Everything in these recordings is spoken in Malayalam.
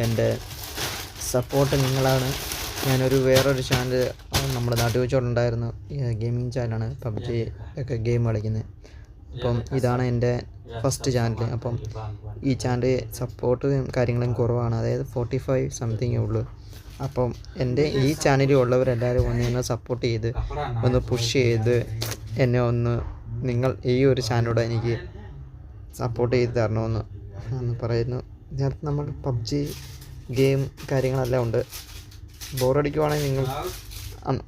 എൻ്റെ സപ്പോർട്ട് നിങ്ങളാണ്. ഞാനൊരു വേറൊരു ചാനൽ നമ്മുടെ നാട്ടിൽ വെച്ചോണ്ടുണ്ടായിരുന്നു, ഗെയിമിങ് ചാനലാണ്, പബ്ജി ഒക്കെ ഗെയിം കളിക്കുന്നത്. അപ്പം ഇതാണ് എൻ്റെ ഫസ്റ്റ് ചാനൽ. അപ്പം ഈ ചാനൽ സപ്പോർട്ടും കാര്യങ്ങളും കുറവാണ്, അതായത് 45 സംതിങ്ങേ ഉള്ളൂ. അപ്പം എൻ്റെ ഈ ചാനലിൽ ഉള്ളവരെല്ലാവരും എന്നെ സപ്പോർട്ട് ചെയ്ത് ഒന്ന് പുഷ് ചെയ്ത് എന്നെ നിങ്ങൾ ഈ ഒരു ചാനലോടെ എനിക്ക് സപ്പോർട്ട് ചെയ്ത് തരണമെന്ന് പറയുന്നു. ഇതിനകത്ത് നമ്മൾ പബ്ജി ഗെയിം കാര്യങ്ങളെല്ലാം ഉണ്ട്. ബോറടിക്കുവാണെങ്കിൽ നിങ്ങൾ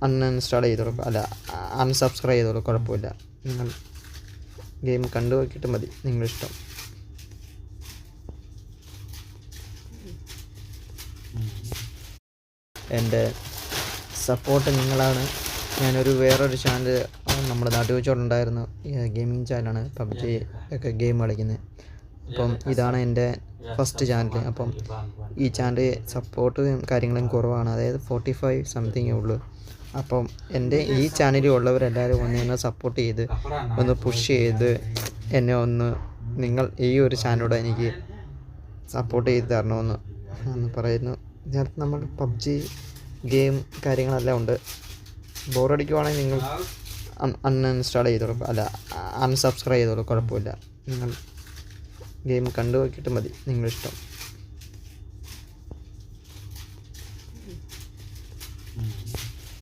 അൺഇൻസ്റ്റാൾ ചെയ്തോളൂ, അല്ല അൺസബ്സ്ക്രൈബ് ചെയ്തോളൂ, കുഴപ്പമില്ല. നിങ്ങൾ ഗെയിം കണ്ടു നോക്കിയിട്ട് മതി, നിങ്ങളിഷ്ടം. എൻ്റെ സപ്പോർട്ട് നിങ്ങളാണ്. ഞാനൊരു വേറൊരു ചാനൽ നമ്മുടെ നാട്ടിൽ വെച്ചോണ്ടുണ്ടായിരുന്നു, ഗെയിമിങ് ചാനലാണ്, പബ്ജി ഒക്കെ ഗെയിം കളിക്കുന്നത്. അപ്പം ഇതാണ് എൻ്റെ ഫസ്റ്റ് ചാനൽ. അപ്പം ഈ ചാനൽ സപ്പോർട്ടും കാര്യങ്ങളും കുറവാണ്, അതായത് 45 സംതിങ്ങേ ഉള്ളൂ. അപ്പം എൻ്റെ ഈ ചാനലിൽ ഉള്ളവരെല്ലാവരും എന്നെ സപ്പോർട്ട് ചെയ്ത് ഒന്ന് പുഷ് ചെയ്ത് എന്നെ നിങ്ങൾ ഈ ഒരു ചാനലോടെ എനിക്ക് സപ്പോർട്ട് ചെയ്ത് തരണമെന്ന് പറയുന്നു. ഇതിനകത്ത് നമ്മൾ പബ്ജി ഗെയിം കാര്യങ്ങളെല്ലാം ഉണ്ട്. ബോറടിക്കുവാണെങ്കിൽ നിങ്ങൾ അൺഇൻസ്റ്റാൾ ചെയ്തോളൂ, അല്ല അൺസബ്സ്ക്രൈബ് ചെയ്തോളൂ, കുഴപ്പമില്ല. നിങ്ങൾ ഗെയിം കണ്ടു നോക്കിയിട്ട് മതി, നിങ്ങളിഷ്ടം.